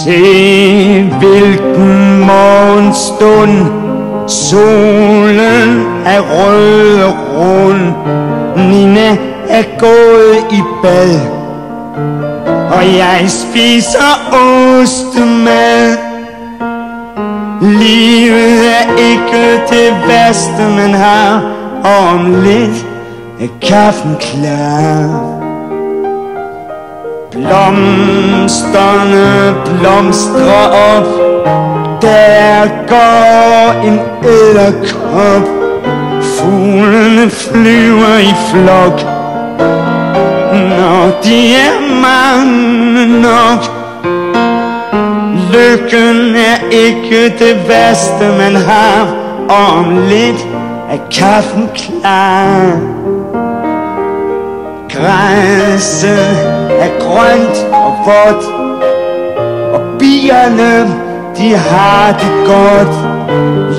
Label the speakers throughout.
Speaker 1: Se hvilken morgenstund, solen er rød og rund. Nina er gået i bad, og jeg spiser ostemad. Livet er ikke det værste man har, og om lidt er kaffen klar. Blomsterne blomstrer op, der går en edderkop. Fuglene flyver i flok, når de er mange nok. Lykken er ikke det værste man har, og om lidt er kaffen klar. Græsset er grønt og vådt, og bierne de har det godt.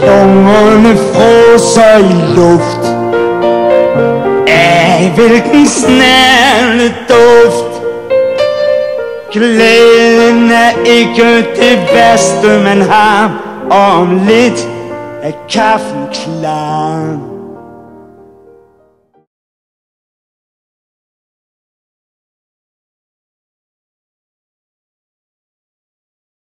Speaker 1: Lungerne froser i luft af hvilken snærende duft. Glæden er ikke det værste man har, og om lidt er kaffen klar.